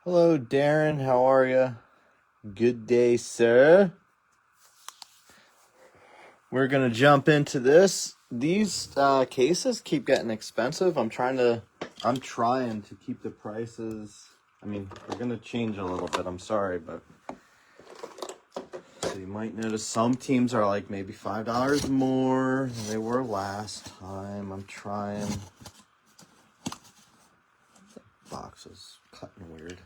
Hello, Darren. How are you? Good day, sir. We're going to jump into this. These cases keep getting expensive. I'm trying to keep the prices. I mean, we're going to change a little bit. I'm sorry, but so you might notice some teams are like maybe $5 more than they were last time. I'm trying. The box is cutting weird.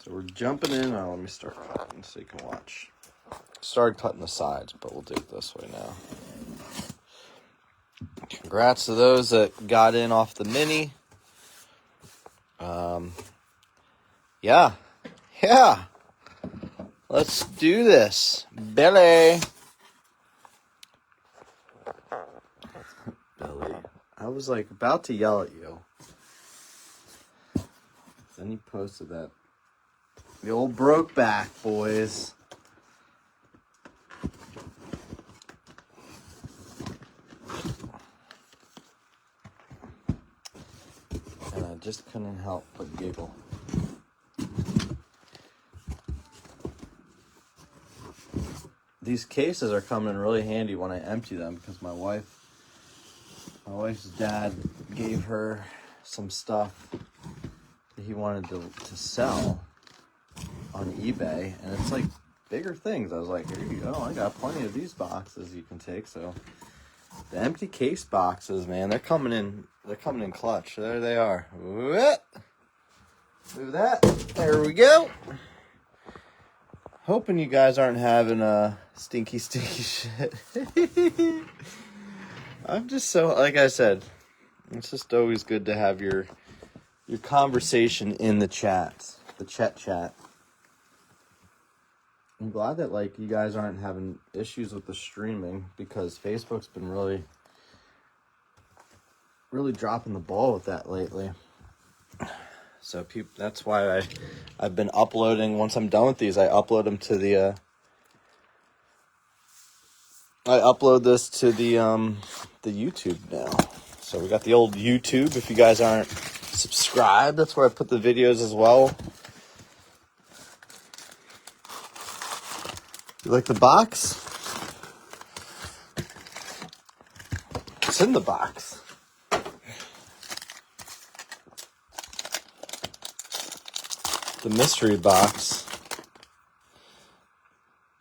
So we're jumping in. Oh, let me start cutting so you can watch. Started cutting the sides, but we'll do it this way now. Congrats to those that got in off the mini. Yeah. Let's do this. Billy. I was like about to yell at you. Then he posted that. The old broke back, boys. And I just couldn't help but giggle. These cases are coming in really handy when I empty them because my wife's dad gave her some stuff that he wanted to sell on eBay, and it's like bigger things. I was like, here you go, I got plenty of these boxes you can take. So the empty case boxes, man, they're coming in clutch. There they are. Move that. There we go. Hoping you guys aren't having a stinky shit. I'm just so, like I said, it's just always good to have your conversation in the chat, the chat. I'm glad that like you guys aren't having issues with the streaming because Facebook's been really dropping the ball with that lately. So that's why I've been uploading. Once I'm done with these, I upload them to the I upload this to the YouTube now. So we got the old YouTube. If you guys aren't subscribed, that's where I put the videos as well. You like the box? It's in the box. The mystery box.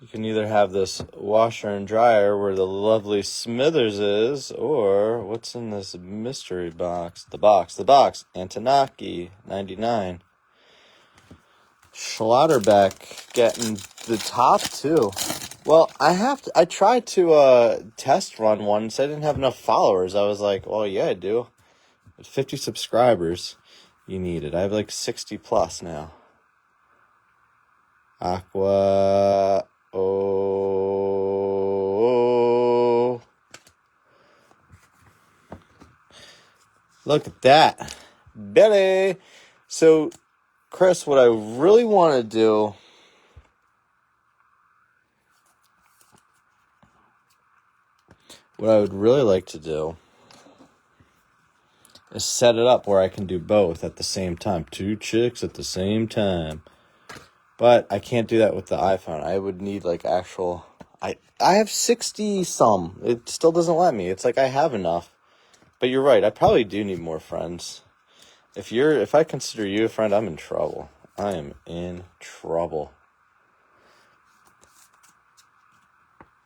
You can either have this washer and dryer where the lovely Smithers is, or what's in this mystery box? The box. Antonaki, 99. Schlotterbeck getting the top two. Well, I tried to test run one, so I didn't have enough followers. I was like, well, yeah, I do. With 50 subscribers, you need it. I have like 60 plus now. Aqua. Oh. Look at that. Billy. So, Chris, what I really want to do what I would really like to do is set it up where I can do both at the same time. 2 chicks at the same time. But I can't do that with the iPhone. I would need like actual... I have 60 some. It still doesn't let me. It's like I have enough. But you're right. I probably do need more friends. If I consider you a friend, I'm in trouble. I am in trouble.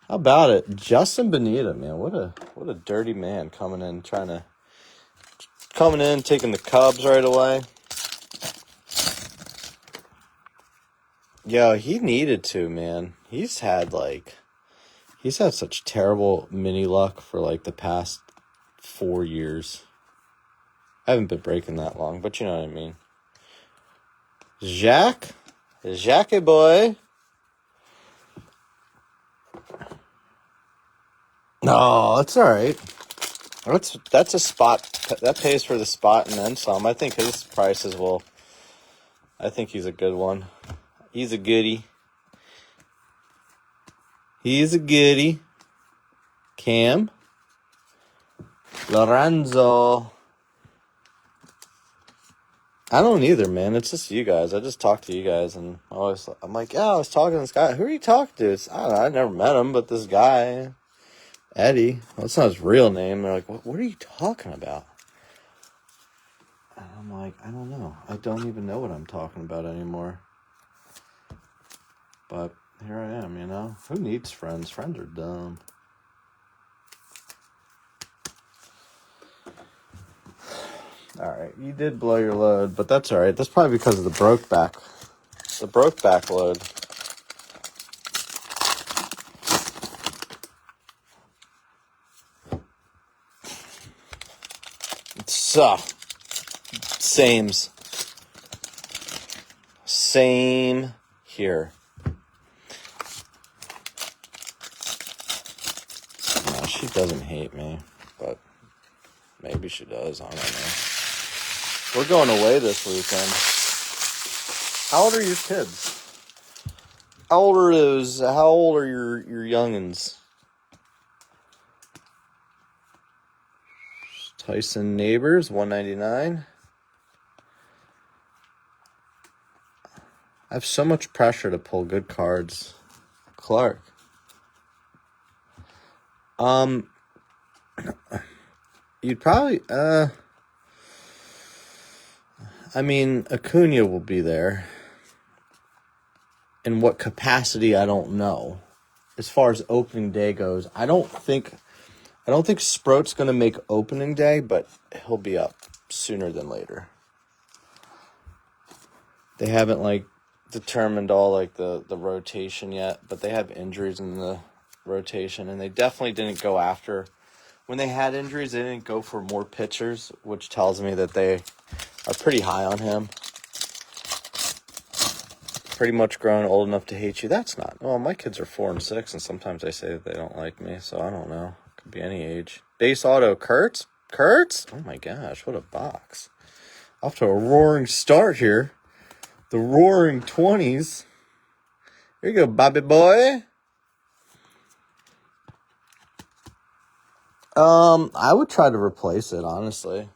How about it? Justin Bonita, man. What a dirty man coming in, taking the Cubs right away. Yo, he needed to, man. He's had such terrible mini luck for like the past 4 years. I haven't been breaking that long, but you know what I mean. Jacques boy. No, that's all right. That's a spot that pays for the spot and then some. I think his prices will. I think he's a good one. He's a goodie. Cam. Lorenzo. I don't either, man. It's just you guys. I just talk to you guys, and I'm like, yeah, I was talking to this guy. Who are you talking to? I don't know. I never met him, but this guy, Eddie. Well, that's not his real name. They're like, what are you talking about? And I'm like, I don't know. I don't even know what I'm talking about anymore. But here I am, you know. Who needs friends? Friends are dumb. All right, you did blow your load, but that's all right. That's probably because of the broke back load. So, same here. No, she doesn't hate me, but maybe she does. I don't know. We're going away this weekend. How old are your kids? How old are your youngins? Tyson Neighbors, 199. I have so much pressure to pull good cards. Clark. You'd probably, I mean, Acuna will be there. In what capacity, I don't know. As far as opening day goes, I don't think Sproat's going to make opening day, but he'll be up sooner than later. They haven't, determined all, the rotation yet, but they have injuries in the rotation, and they definitely didn't go after. When they had injuries, they didn't go for more pitchers, which tells me that they are pretty high on him. Pretty much grown old enough to hate you. That's not. Well, my kids are 4 and 6, and sometimes they say that they don't like me, so I don't know. Could be any age. Base auto, Kurtz? Oh my gosh, what a box. Off to a roaring start here. The roaring 20s. Here you go, Bobby boy. I would try to replace it, honestly.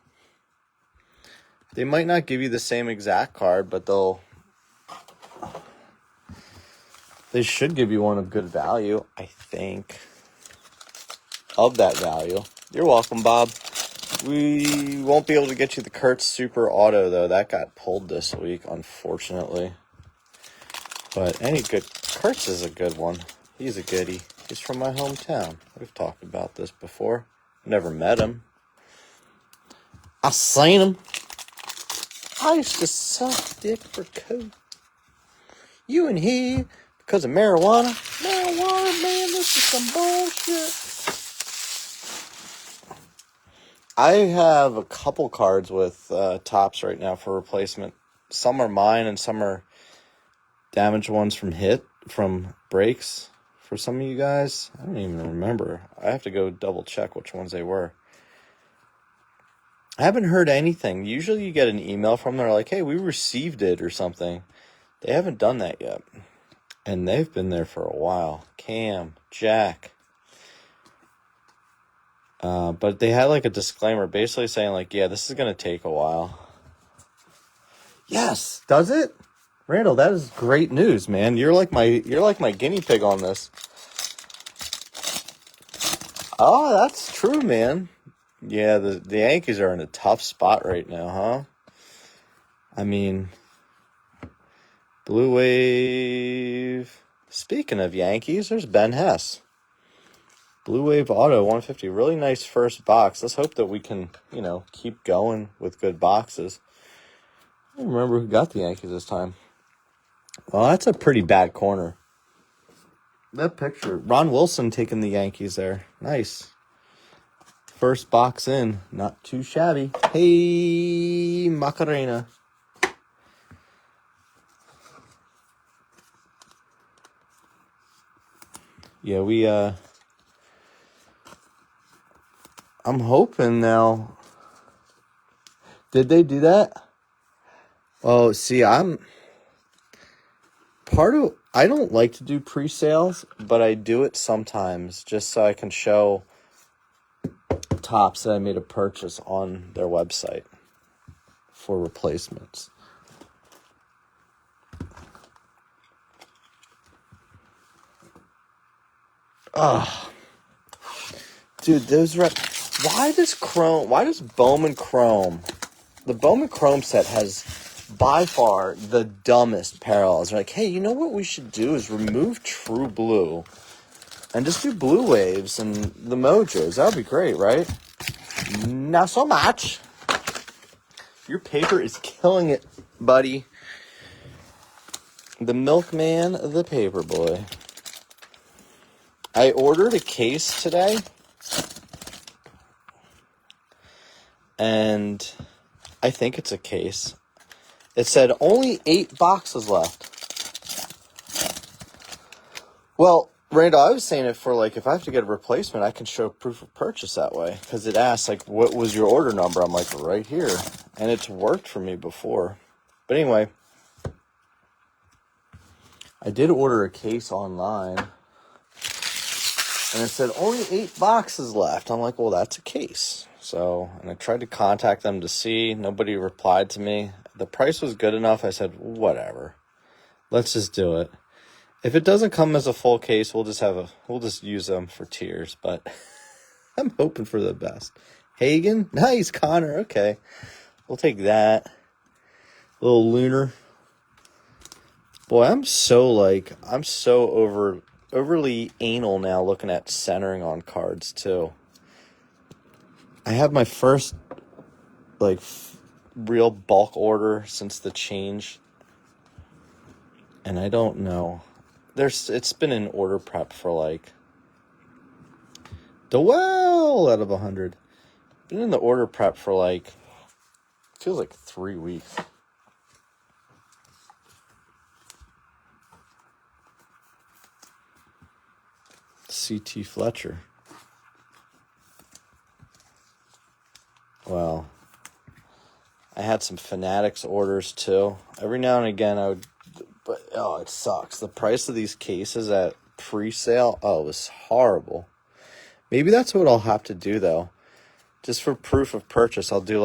They might not give you the same exact card, but they should give you one of good value, I think. Of that value. You're welcome, Bob. We won't be able to get you the Kurtz Super Auto, though. That got pulled this week, unfortunately. But any good... Kurtz is a good one. He's a goodie. He's from my hometown. We've talked about this before. Never met him. I seen him. I used to suck dick for coke. You and he, because of marijuana. Marijuana, man, this is some bullshit. I have a couple cards with tops right now for replacement. Some are mine and some are damaged ones from breaks for some of you guys. I don't even remember. I have to go double check which ones they were. I haven't heard anything. Usually you get an email from them like, hey, we received it or something. They haven't done that yet. And they've been there for a while. Cam, Jack. But they had a disclaimer basically saying yeah, this is going to take a while. Yes. Does it? Randall, that is great news, man. You're like my guinea pig on this. Oh, that's true, man. Yeah, the Yankees are in a tough spot right now, huh? I mean, Blue Wave. Speaking of Yankees, there's Ben Hess. Blue Wave Auto 150. Really nice first box. Let's hope that we can, keep going with good boxes. I don't remember who got the Yankees this time. Well, that's a pretty bad corner. That picture. Ron Wilson taking the Yankees there. Nice. First box in. Not too shabby. Hey, Macarena. Yeah, I'm hoping now. Did they do that? Oh, see, I don't like to do pre-sales, but I do it sometimes just so I can show tops that I made a purchase on their website for replacements. Oh, dude, why does Bowman Chrome, the Bowman Chrome set has by far the dumbest parallels. They're like, hey, you know what we should do is remove True Blue and just do Blue Waves and the Mojos. That would be great, right? Not so much. Your paper is killing it, buddy. The milkman, the paper boy. I ordered a case today, and I think it's a case. It said only 8 boxes left. Well, Randall, I was saying it for, like, if I have to get a replacement, I can show proof of purchase that way. Because it asks, like, what was your order number? I'm like, right here. And it's worked for me before. But anyway, I did order a case online. And it said only 8 boxes left. I'm like, well, that's a case. So, and I tried to contact them to see. Nobody replied to me. The price was good enough. I said, whatever. Let's just do it. If it doesn't come as a full case, we'll just use them for tiers. But I'm hoping for the best. Hagen, nice. Connor, okay, we'll take that. Little Lunar. Boy, I'm so overly anal now looking at centering on cards too. I have my first real bulk order since the change, and I don't know. It's been in order prep for out of 100. Been in the order prep for feels like 3 weeks. C.T. Fletcher. Well, I had some Fanatics orders too. Every now and again but it sucks. The price of these cases at pre-sale, it was horrible. Maybe that's what I'll have to do though. Just for proof of purchase, I'll do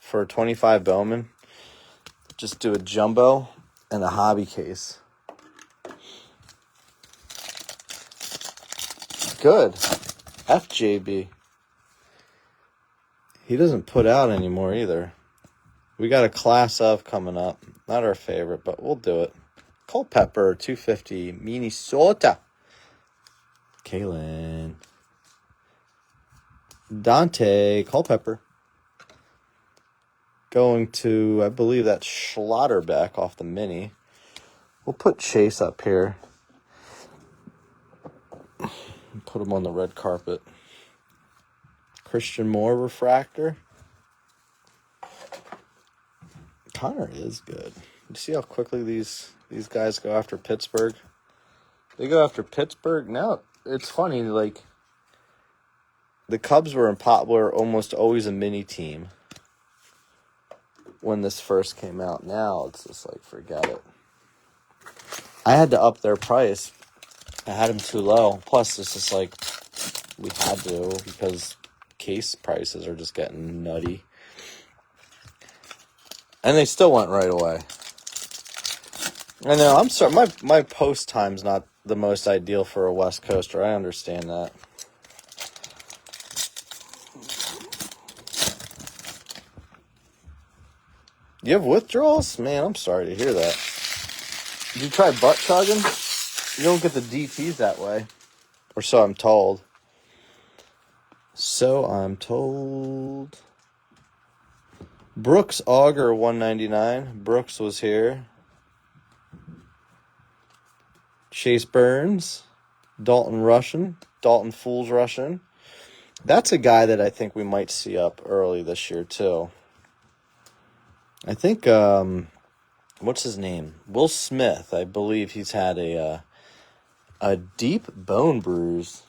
for a 25 Bowman, just do a jumbo and a hobby case. Good. FJB. He doesn't put out anymore either. We got a class of coming up. Not our favorite, but we'll do it. Culpepper, 250, Minnesota. Kalen. Dante, Culpepper. Going to, I believe that's Schlotterbeck off the mini. We'll put Chase up here. Put him on the red carpet. Christian Moore refractor. Connor is good. You see how quickly these guys go after Pittsburgh? They go after Pittsburgh. Now, it's funny, the Cubs were almost always a mini team when this first came out. Now, it's just forget it. I had to up their price. I had them too low. Plus, it's just we had to because case prices are just getting nutty. And they still went right away. I know, I'm sorry, my post time's not the most ideal for a West Coaster. I understand that. You have withdrawals? Man, I'm sorry to hear that. Did you try butt chugging? You don't get the DTs that way. Or so I'm told. Brooks Auger, 199. Brooks was here. Chase Burns, Dalton Fools Russian. That's a guy that I think we might see up early this year, too. I think, what's his name? Will Smith. I believe he's had a deep bone bruise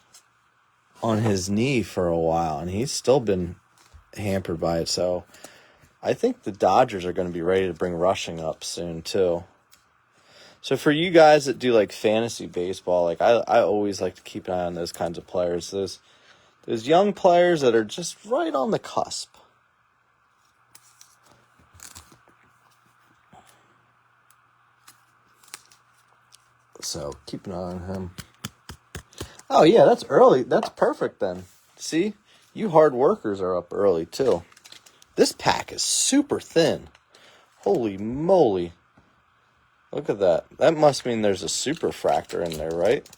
on his knee for a while, and he's still been hampered by it. So I think the Dodgers are going to be ready to bring rushing up soon, too. So for you guys that do, like, fantasy baseball, like, I always like to keep an eye on those kinds of players. Those young players that are just right on the cusp. So keep an eye on him. Oh, yeah, that's early. That's perfect then. See? You hard workers are up early, too. This pack is super thin. Holy moly. Look at that. That must mean there's a superfractor in there, right?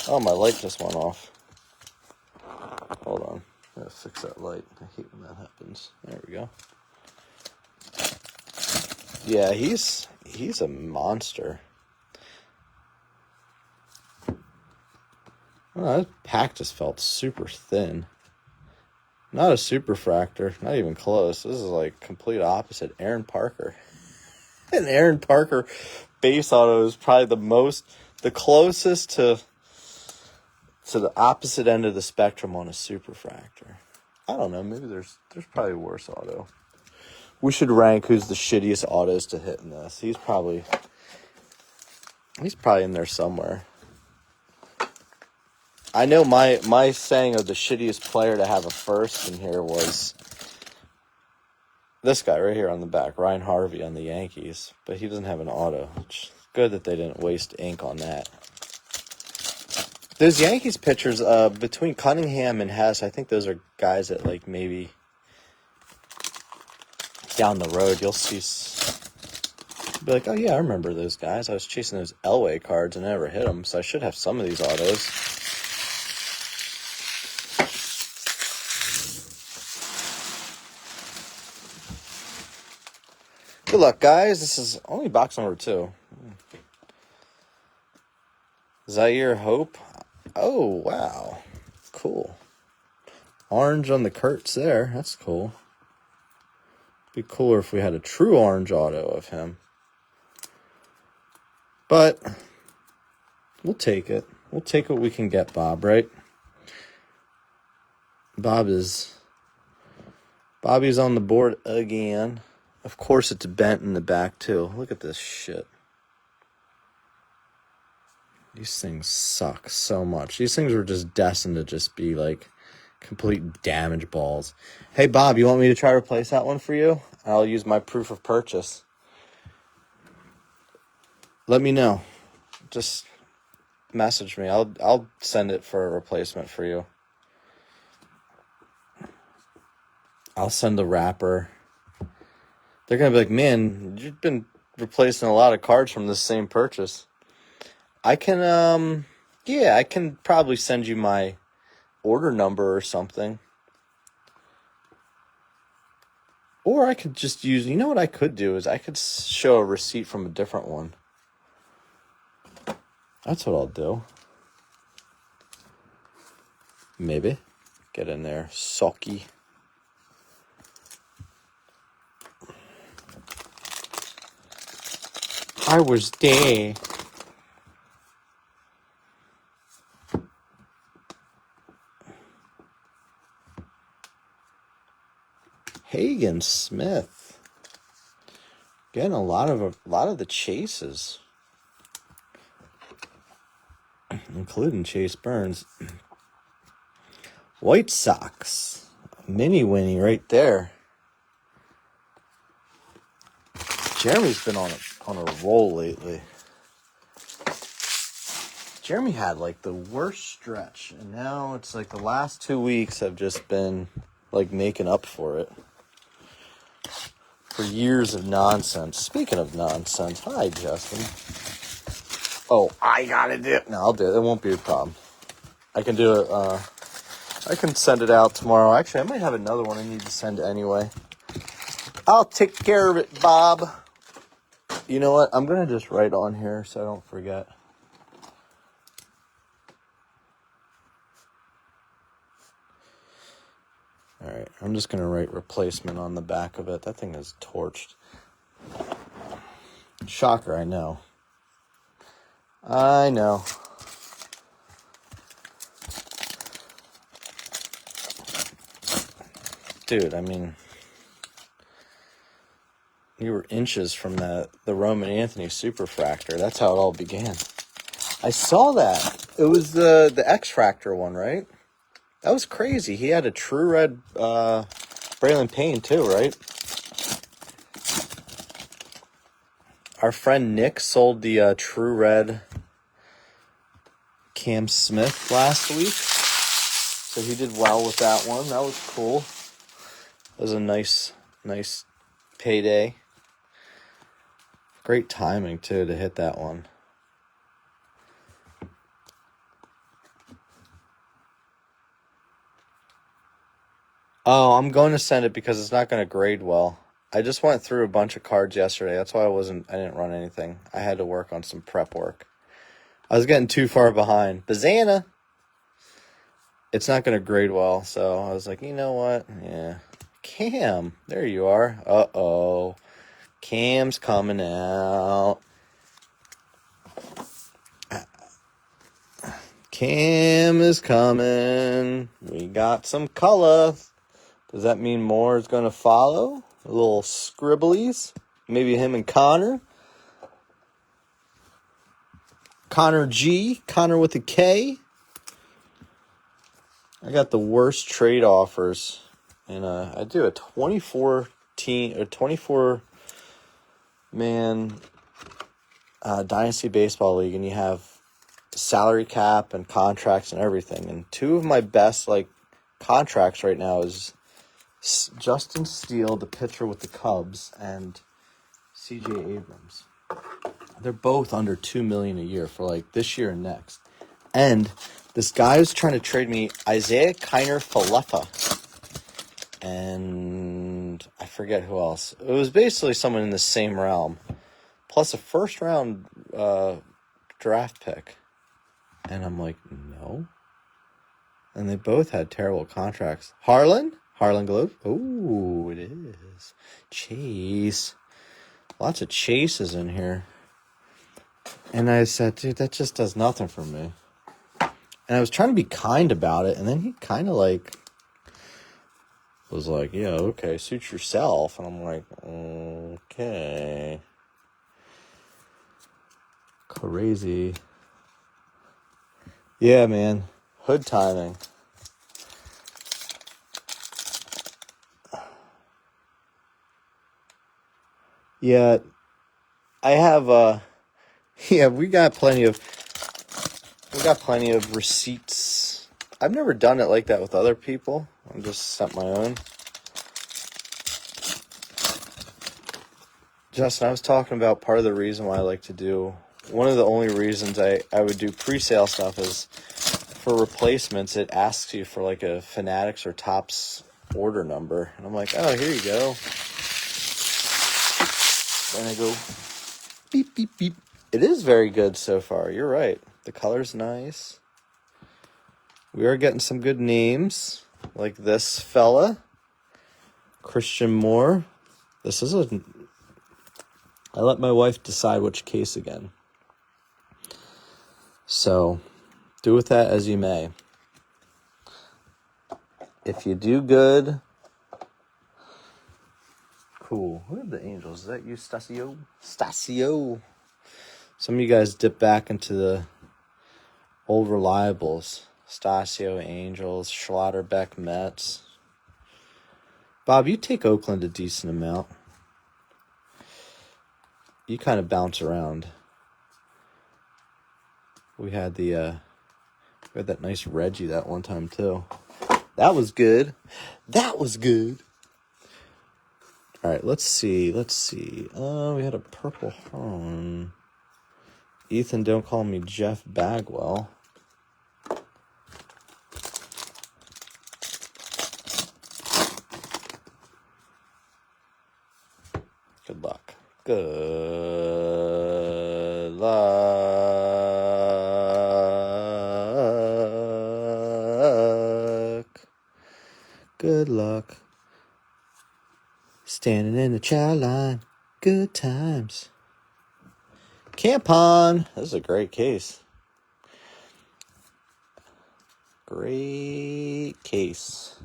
Oh, my light just went off. Hold on. I gotta fix that light. I hate when that happens. There we go. Yeah, he's a monster. Oh, that pack just felt super thin. Not a superfractor. Not even close. This is like complete opposite. Aaron Parker. And Aaron Parker base auto is probably the closest to the opposite end of the spectrum on a superfractor. I don't know. Maybe there's probably a worse auto. We should rank who's the shittiest autos to hit in this. He's probably in there somewhere. I know my saying of the shittiest player to have a first in here was this guy right here on the back, Ryan Harvey on the Yankees. But he doesn't have an auto. It's good that they didn't waste ink on that. Those Yankees pitchers, between Cunningham and Hess, I think those are guys that, like, maybe down the road you'll see. Be like, oh, yeah, I remember those guys. I was chasing those Elway cards and I never hit them, so I should have some of these autos. Good luck, guys. This is only box number 2. Zaire Hope. Oh, wow. Cool. Orange on the Kurtz there. That's cool. Be cooler if we had a true orange auto of him. But we'll take it. We'll take what we can get, Bob, right? Bobby's on the board again. Of course, it's bent in the back, too. Look at this shit. These things suck so much. These things were just destined to just be, like, complete damage balls. Hey, Bob, you want me to try to replace that one for you? I'll use my proof of purchase. Let me know. Just message me. I'll send it for a replacement for you. I'll send the wrapper. They're going to be like, man, you've been replacing a lot of cards from this same purchase. I can, I can probably send you my order number or something. Or I could just use, you know what I could do is I could show a receipt from a different one. That's what I'll do. Maybe. Get in there. Socky. I was there. Hagen Smith. Getting a lot of the chases. Including Chase Burns. White Sox. Mini Winnie right there. Jeremy's been on a roll lately. Jeremy had like the worst stretch, and now it's like the last 2 weeks have just been like making up for it. For years of nonsense. Speaking of nonsense, hi Justin. Oh, I gotta do it. No, I'll do it. It won't be a problem. I can do it. I can send it out tomorrow. Actually, I might have another one I need to send anyway. I'll take care of it, Bob. You know what? I'm going to just write on here so I don't forget. Alright, I'm just going to write replacement on the back of it. That thing is torched. Shocker, I know. I know. Dude, I mean, you were inches from the Roman Anthony Superfractor. That's how it all began. I saw that. It was the X-Fractor one, right? That was crazy. He had a True Red Braylon Payne too, right? Our friend Nick sold the True Red Cam Smith last week. So he did well with that one. That was cool. It was a nice payday. Great timing, too, to hit that one. Oh, I'm going to send it because it's not going to grade well. I just went through a bunch of cards yesterday. That's why I didn't run anything. I had to work on some prep work. I was getting too far behind. Bazana! It's not going to grade well, so I was like, you know what? Yeah. Cam, there you are. Uh-oh. Cam's coming out. Cam is coming. We got some color. Does that mean more is going to follow? A little scribblies? Maybe him and Connor? Connor G? Connor with a K? I got the worst trade offers. And I do a 24-man Dynasty Baseball League, and you have salary cap and contracts and everything. And two of my best contracts right now is Justin Steele, the pitcher with the Cubs, and C.J. Abrams. They're both under $2 million a year for this year and next. And this guy was trying to trade me Isaiah Kiner Falefa, and I forget who else. It was basically someone in the same realm, plus a first round draft pick. And I'm like, no. And they both had terrible contracts. Harlan Globe. Oh, it is. Chase. Lots of chases in here. And I said, dude, that just does nothing for me. And I was trying to be kind about it. And then he kind of was like, yeah, okay, suit yourself. And I'm like, okay. Crazy. Yeah, man. Hood timing. Yeah, I have we got plenty of receipts. I've never done it like that with other people. I'm just sent my own. Justin, I was talking about part of the reason why I like to do, one of the only reasons I would do pre-sale stuff is for replacements. It asks you for a Fanatics or Topps order number. And I'm like, oh, here you go. And I go, beep, beep, beep. It is very good so far. You're right. The color's nice. We are getting some good names, like this fella, Christian Moore. I let my wife decide which case again. So, do with that as you may. If you do good, cool. Who are the Angels? Is that you, Stasio? Stasio. Some of you guys dip back into the old reliables. Stasio, Angels, Schlotterbeck, Mets. Bob, you take Oakland a decent amount. You kind of bounce around. We had that nice Reggie that one time too. That was good. All right, let's see. We had a purple horn. Ethan, don't call me Jeff Bagwell. Good luck. Good luck. Good luck. Standing in the chow line. Good times. Campon. This is a great case. Great case.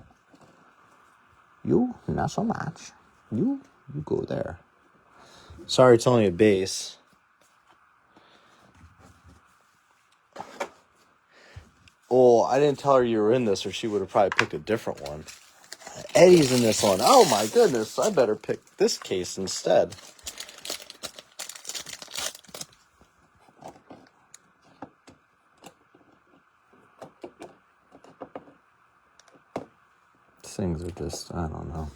You, not so much. You go there. Sorry, it's only a base. Oh, I didn't tell her you were in this, or she would have probably picked a different one. Eddie's in this one. Oh my goodness, I better pick this case instead. These things are just, I don't know.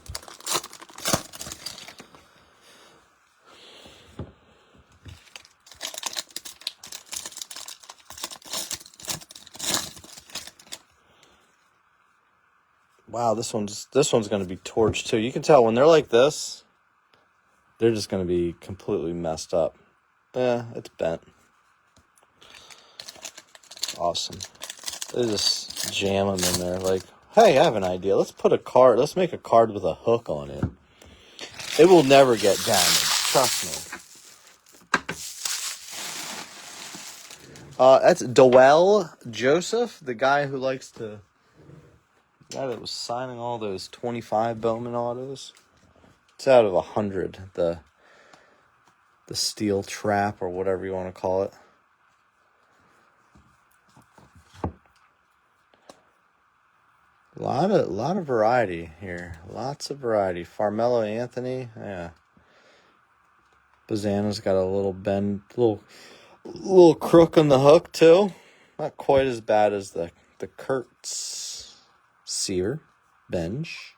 Wow, this one's going to be torched too. You can tell when they're like this, they're just going to be completely messed up. Yeah, it's bent. Awesome. They just jam them in there like, hey, I have an idea. Let's make a card with a hook on it. It will never get damaged. Trust me. That's Dowell Joseph, the guy that was signing all those 25 Bowman autos. It's out of 100, the steel trap or whatever you want to call it. A lot of variety here. Lots of variety. Farmello Anthony, yeah. Bazana's got a little bend, little crook on the hook too. Not quite as bad as the Kurtz Sear bench.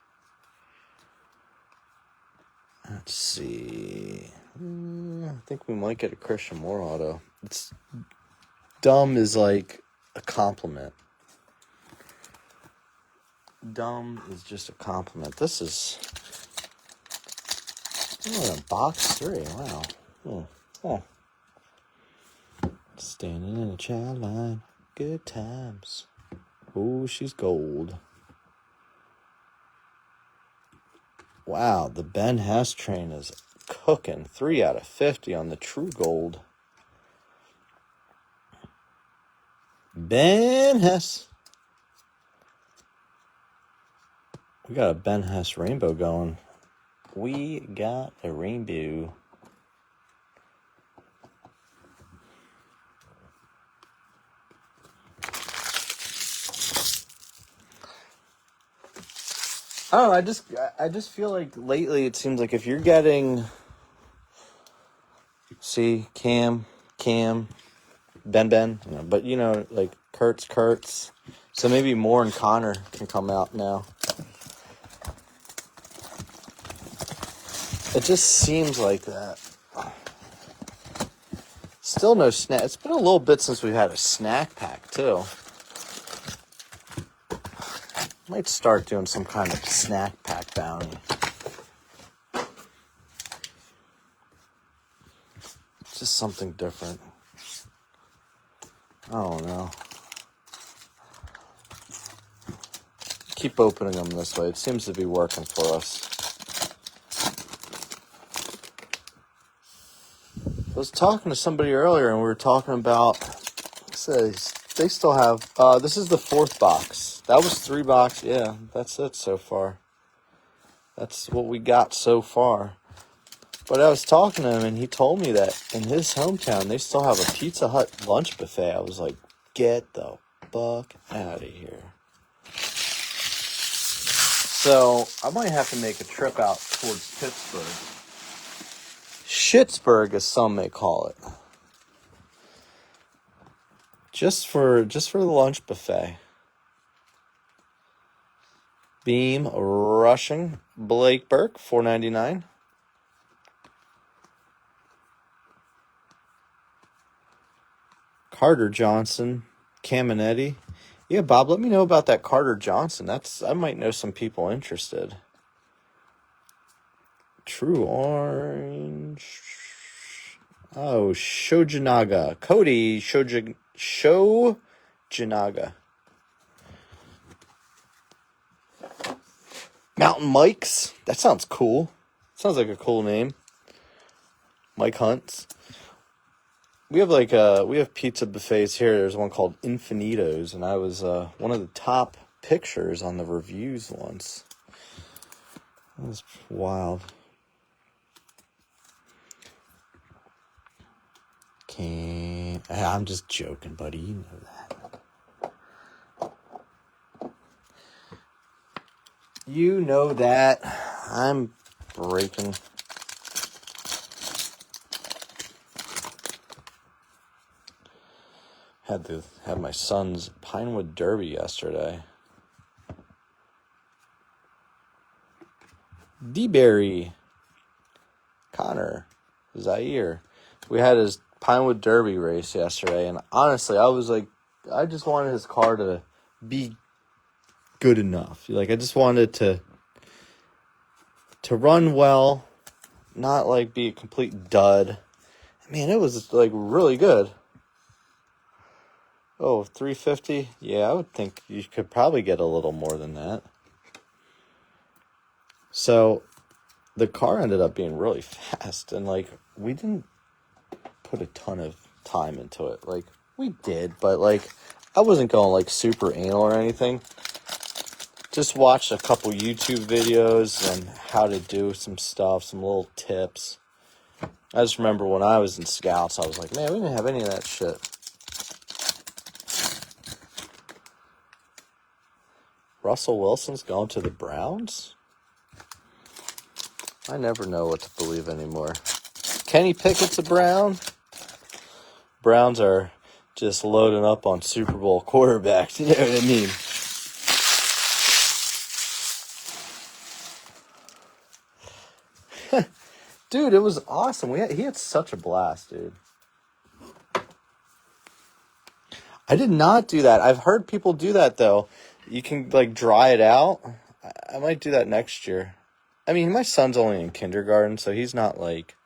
Let's see. I think we might get a Christian Moore auto. It's dumb is like a compliment. Dumb is just a compliment. This is box 3. Wow. Oh. Standing in a child line. Good times. Oh, she's gold. Wow, the Ben Hess train is cooking. 3 out of 50 on the True Gold. Ben Hess. We got a Ben Hess rainbow going. We got a rainbow. I don't know, I just feel like lately it seems like if you're getting Cam, Ben, but like Kurtz. So maybe Moore and Connor can come out now. It just seems like that. Still no snack. It's been a little bit since we've had a snack pack, too. Might start doing some kind of snack pack bounty. Just something different. I don't know. Keep opening them this way. It seems to be working for us. I was talking to somebody earlier, and we were talking about, they still have, this is the 4th box. That was 3 boxes. Yeah, that's it so far. That's what we got so far. But I was talking to him, and he told me that in his hometown, they still have a Pizza Hut lunch buffet. I was like, get the fuck out of here. So, I might have to make a trip out towards Pittsburgh. Schittsburg, as some may call it. Just for the lunch buffet. Beam rushing. Blake Burke, $4.99. Carter Johnson, Caminetti. Yeah, Bob, let me know about that Carter Johnson. I might know some people interested. True Orange. Oh, Shojinaga. Cody Shojinaga. Mountain Mike's. That sounds cool. Sounds like a cool name. Mike Hunt's. We have pizza buffets here. There's one called Infinitos, and I was one of the top pictures on the reviews once. That was wild. I'm just joking, buddy. You know that. You know that. I'm breaking. Had my son's Pinewood Derby yesterday. D-Berry, Connor, Zaire. We had his Pinewood Derby race yesterday, and honestly, I was like, I just wanted his car to be good enough. Like, I just wanted to run well, not like be a complete dud. Man, it was like really good. Oh, 350? Yeah, I would think you could probably get a little more than that. So, the car ended up being really fast, and, like, we didn't put a ton of time into it. Like, we did, but, like, I wasn't going, like, super anal or anything. Just watched a couple YouTube videos on how to do some stuff, some little tips. I just remember when I was in Scouts, I was like, man, we didn't have any of that shit. Russell Wilson's going to the Browns? I never know what to believe anymore. Kenny Pickett's a Brown? Browns are just loading up on Super Bowl quarterbacks. You know what I mean? Dude, it was awesome. He had such a blast, dude. I did not do that. I've heard people do that, though. You can, like, dry it out. I might do that next year. I mean, my son's only in kindergarten, so he's not, like,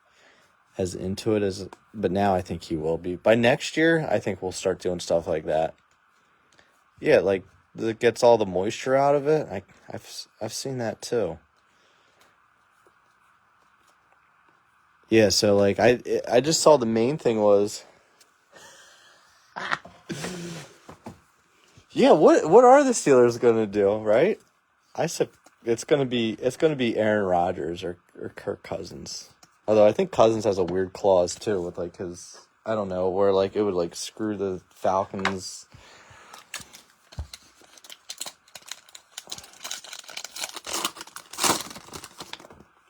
as into it as... But now I think he will be. By next year, I think we'll start doing stuff like that. Yeah, like, it gets all the moisture out of it. I've seen that, too. Yeah, so, like, I just saw the main thing was... Yeah, what are the Steelers gonna do, right? I said it's gonna be Aaron Rodgers or Kirk Cousins. Although I think Cousins has a weird clause too with like his, I don't know, where like it would like screw the Falcons.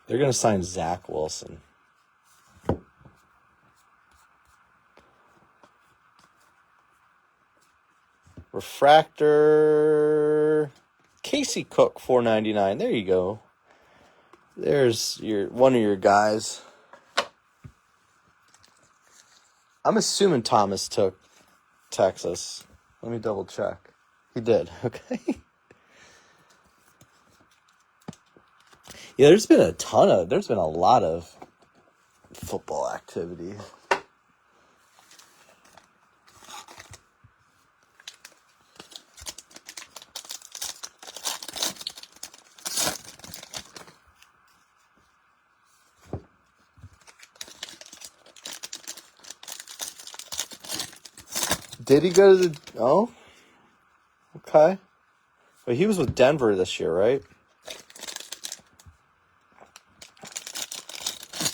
They're gonna sign Zach Wilson. Refractor Casey Cook $4.99. There you go. There's one of your guys. I'm assuming Thomas took Texas. Let me double check. He did. Okay. Yeah, there's been a lot of football activity. Did he go to the... Oh? Okay. But he was with Denver this year, right?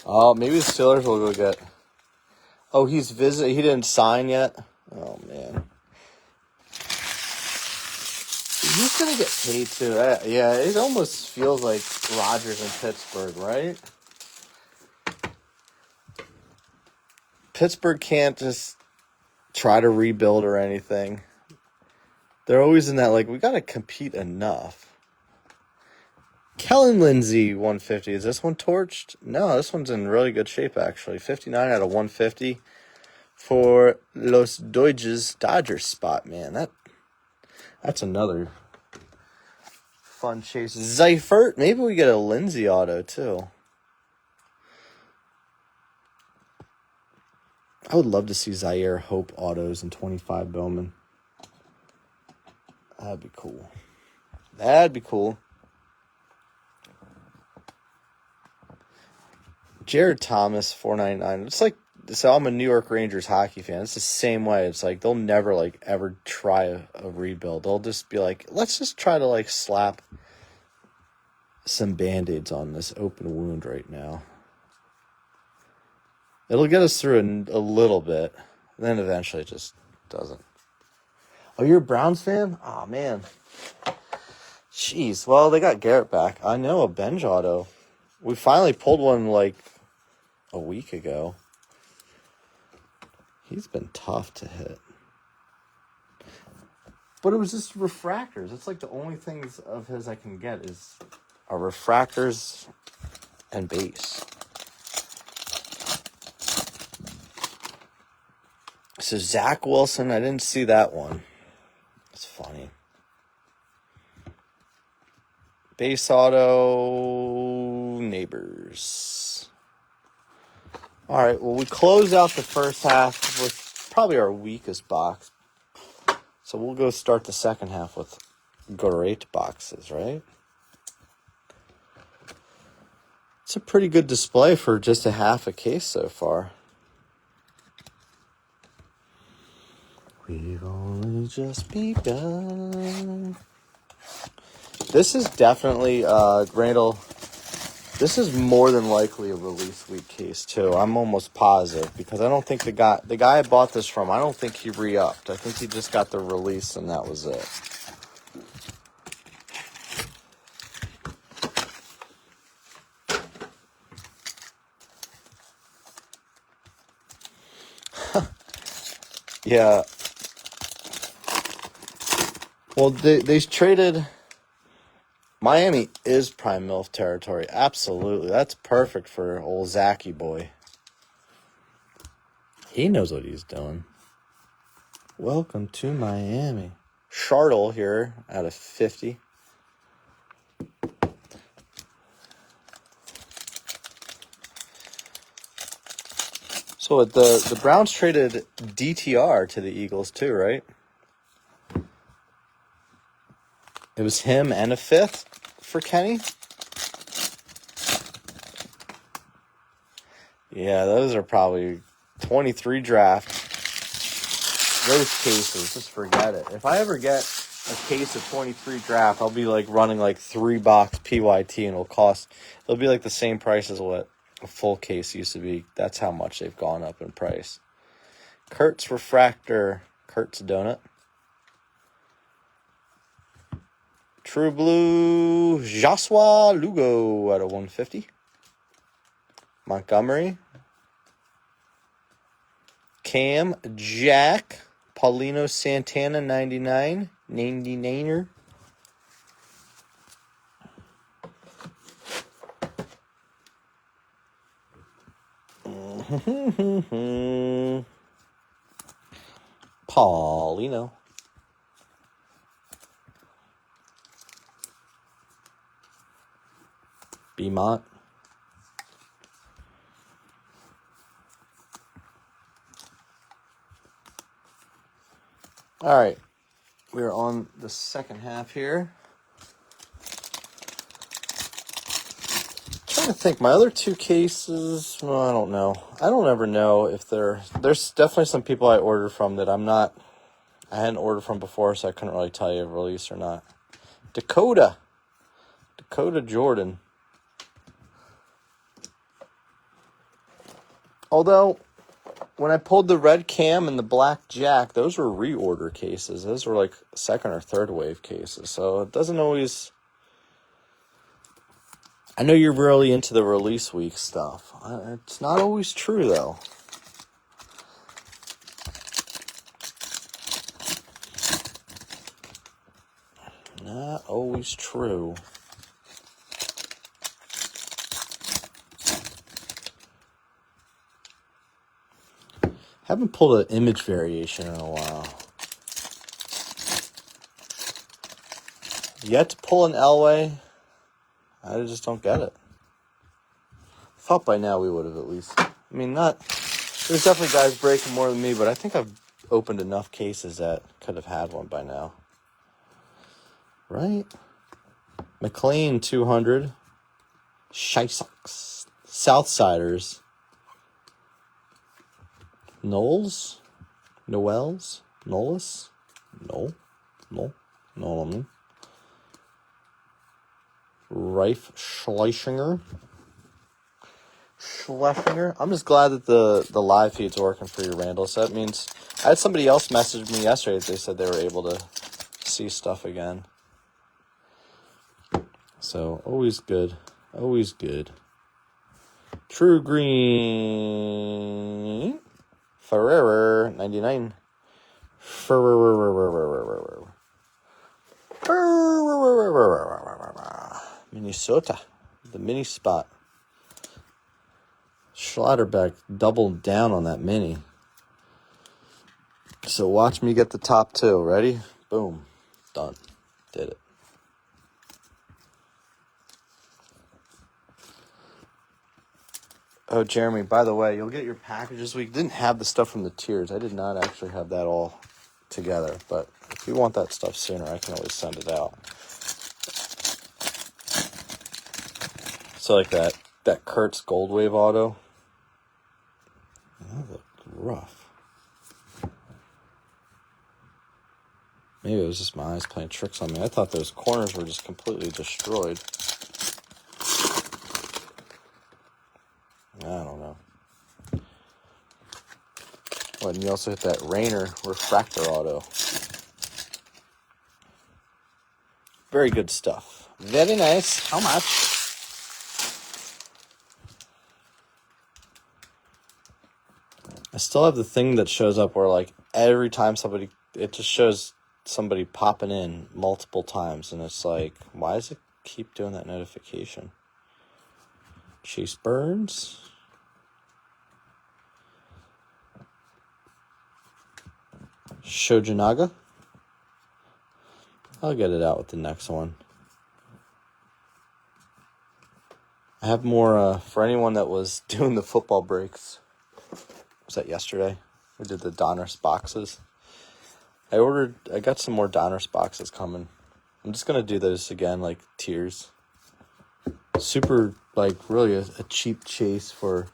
Oh, maybe the Steelers will go get... Oh, he's visiting. He didn't sign yet? Oh, man. He's going to get paid, too. Yeah, it almost feels like Rodgers in Pittsburgh, right? Pittsburgh can't just try to rebuild or anything. They're always in that, like, we got to compete enough. Kellen Lindsey, 150. Is this one torched? No, this one's in really good shape, actually. 59 out of 150 for Los Dodgers spot, man. That's another fun chase. Seifert. Maybe we get a Lindsey auto, too. I would love to see Zaire Hope autos in 25 Bowman. That'd be cool. Jared Thomas, 499. It's like, so I'm a New York Rangers hockey fan. It's the same way. It's like they'll never like ever try a rebuild. They'll just be like, let's just try to like slap some Band-Aids on this open wound right now. It'll get us through a little bit. Then eventually it just doesn't. Oh, you're a Browns fan? Oh, man. Jeez. Well, they got Garrett back. I know, a bench auto. We finally pulled one like a week ago. He's been tough to hit. But it was just refractors. It's like the only things of his I can get are refractors and base. So Zach Wilson, I didn't see that one. It's funny. Base auto, Neighbors. All right, well, we close out the first half with probably our weakest box. So we'll go start the second half with great boxes, right? It's a pretty good display for just a half a case so far. We've only just begun. This is definitely, Randall, this is more than likely a release week case, too. I'm almost positive, because I don't think the guy I bought this from, I don't think he re-upped. I think he just got the release, and that was it. Yeah. Well, they traded. Miami is prime MILF territory. Absolutely. That's perfect for old Zachy boy. He knows what he's doing. Welcome to Miami. Chartle here out of 50. So the Browns traded DTR to the Eagles too, right? It was him and a fifth for Kenny. Yeah, those are probably 23 draft. Those cases, just forget it. If I ever get a case of 23 draft, I'll be like running like 3-box PYT, and it'll be like the same price as what a full case used to be. That's how much they've gone up in price. Kurtz Refractor, Kurtz Donut. True Blue, Joshua Lugo at a 150. Montgomery. Cam, Jack, Paulino Santana, 99. 99er. Paulino. Beaumont. All right. We're on the second half here. Trying to think. My other two cases, well, I don't know. I don't ever know if there's definitely some people I ordered from that I hadn't ordered from before, so I couldn't really tell you if release or not. Dakota Jordan. Although, when I pulled the red Cam and the black Jack, those were reorder cases. Those were like second or third wave cases. So it doesn't always... I know you're really into the release week stuff. It's not always true, though. Not always true. Haven't pulled an image variation in a while. Yet to pull an Elway. I just don't get it. Thought by now we would have at least. I mean, there's definitely guys breaking more than me, but I think I've opened enough cases that could have had one by now. Right? McLean, 200. Shy Sox, Southsiders. Knowles? Noels? Knowles? No. Reif Schlesinger. I'm just glad that the live feed's working for you, Randall. So that means I had somebody else message me yesterday. They said they were able to see stuff again. So always good. Always good. True Green. Ferrer, 99. Minnesota. The mini spot. Schlotterbeck doubled down on that mini. So watch me get the top two. Ready? Boom. Done. Did it. Oh, Jeremy, by the way, you'll get your packages. We didn't have the stuff from the tiers. I did not actually have that all together. But if you want that stuff sooner, I can always send it out. So like that Kurtz Gold Wave auto. That looked rough. Maybe it was just my eyes playing tricks on me. I thought those corners were just completely destroyed. I don't know. Oh, and you also hit that Rainer refractor auto. Very good stuff. Very nice. How much? I still have the thing that shows up where, like, every time it just shows somebody popping in multiple times, and it's like, why does it keep doing that notification? Chase Burns. Shojinaga. I'll get it out with the next one. I have more for anyone that was doing the football breaks. Was that yesterday? We did the Donruss boxes. I got some more Donruss boxes coming. I'm just going to do those again, like tiers. Super, like, really a cheap chase for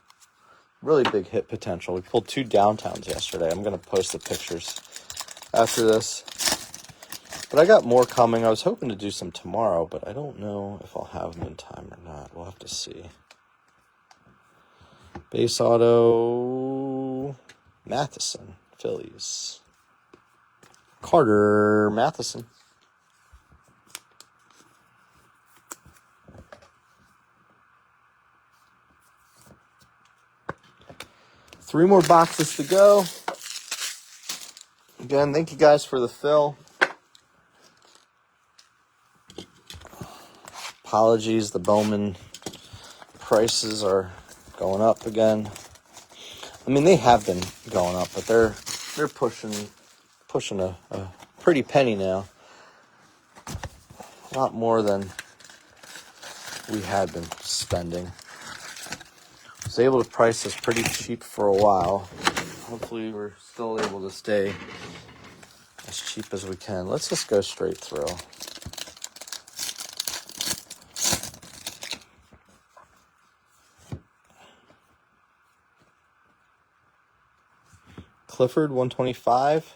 really big hit potential. We pulled 2 downtowns yesterday. I'm going to post the pictures after this. But I got more coming. I was hoping to do some tomorrow, but I don't know if I'll have them in time or not. We'll have to see. Base auto, Matheson, Phillies. Carter Matheson. Three more boxes to go. Again, thank you guys for the fill. Apologies, the Bowman prices are going up again. I mean, they have been going up, but they're pushing a pretty penny now. A lot more than we had been spending. I was able to price this pretty cheap for a while. Hopefully we're still able to stay as cheap as we can. Let's just go straight through. Clifford, 125.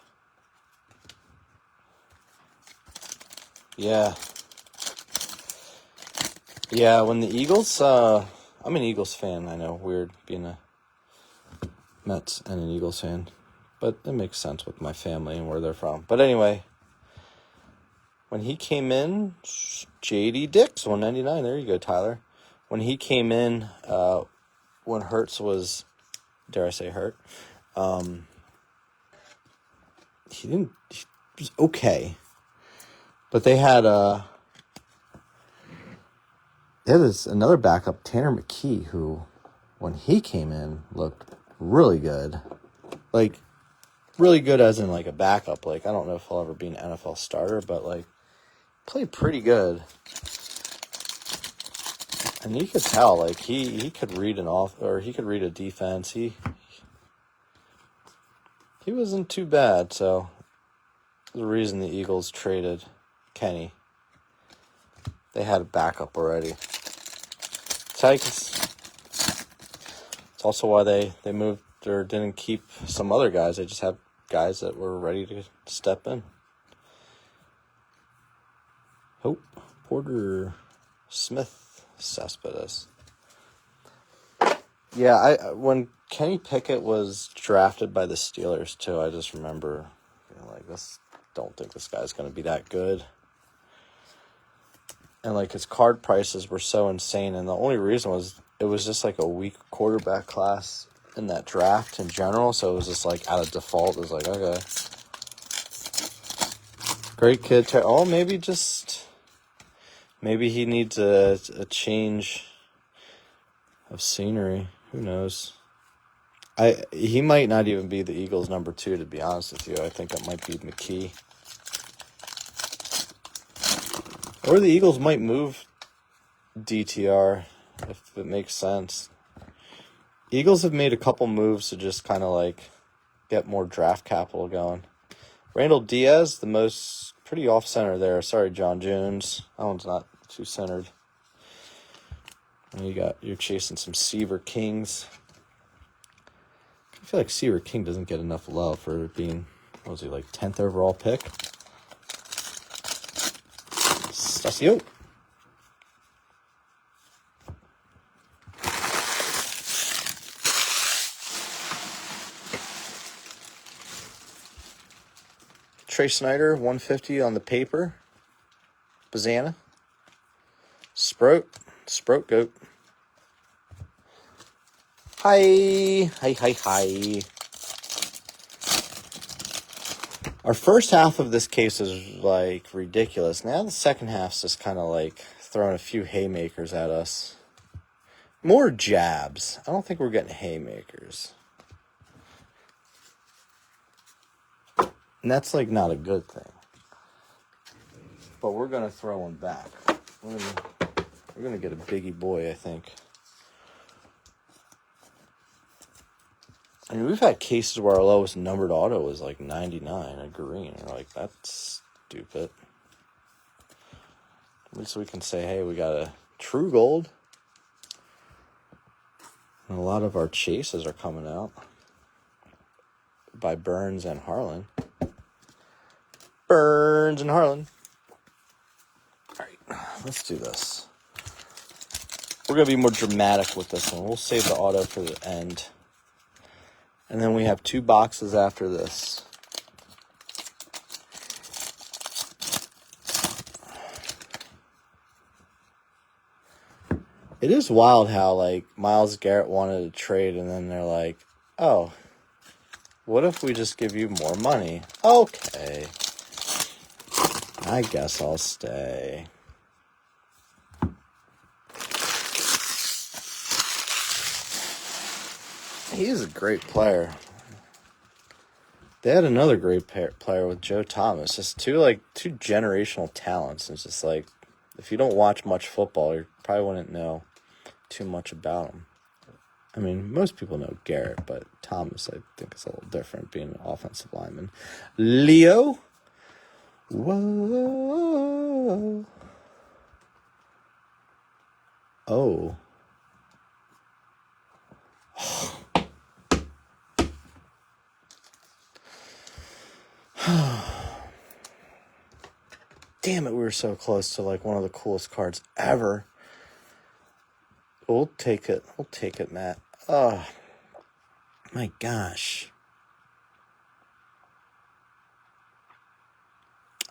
Yeah. Yeah, when the Eagles, I'm an Eagles fan. I know, weird being a Mets and an Eagles fan. But it makes sense with my family and where they're from. But anyway, when he came in, J.D. Dix, 199. There you go, Tyler. When he came in, when Hurts was, dare I say hurt, he was okay. But they had another backup, Tanner McKee, who, when he came in, looked really good. Like, really good as in, like, a backup. Like, I don't know if he'll ever be an NFL starter, but, like, played pretty good. And you could tell, like, he could read he could read a defense. He wasn't too bad, so the reason the Eagles traded Kenny. They had a backup already. Tykes. It's also why they moved or didn't keep some other guys. They just have guys that were ready to step in. Hope Porter Smith Cespedes. Yeah, when Kenny Pickett was drafted by the Steelers too, I just remember don't think this guy's going to be that good. And like his card prices were so insane, and the only reason was it was just like a weak quarterback class in that draft in general, so it was just like out of default, it was like, okay. Great kid. Maybe he needs a change of scenery. Who knows? He might not even be the Eagles' number 2, to be honest with you. I think it might be McKee. Or the Eagles might move DTR if it makes sense. Eagles have made a couple moves to just kind of like get more draft capital going. Randall Diaz, the most pretty off-center there. Sorry, John Jones. That one's not too centered. And you're chasing some Seaver Kings. I feel like Seaver King doesn't get enough love for being, what was he, like 10th overall pick? Stasio. Trey Snyder, 150 on the paper. Bazana. Sprout Goat. Hi. Our first half of this case is like ridiculous. Now the second half's just kind of like throwing a few haymakers at us. More jabs. I don't think we're getting haymakers. And that's like not a good thing. But we're going to throw one back. We're going to get a biggie boy, I think. I mean, we've had cases where our lowest numbered auto was like 99, a green. We're like, that's stupid. At least we can say, hey, we got a true gold. And a lot of our chases are coming out by Burns and Harlan. All right, let's do this. We're going to be more dramatic with this one. We'll save the auto for the end. And then we have 2 boxes after this. It is wild how, like, Myles Garrett wanted to trade, and then they're like, oh, what if we just give you more money? Okay. I guess I'll stay. He's a great player. They had another great player with Joe Thomas. Just two generational talents. It's just like, if you don't watch much football, you probably wouldn't know too much about him. I mean, most people know Garrett, but Thomas, I think, is a little different, being an offensive lineman. Leo. Whoa. Oh. Damn it, we were so close to like one of the coolest cards ever. We'll take it. Matt. Oh, my gosh.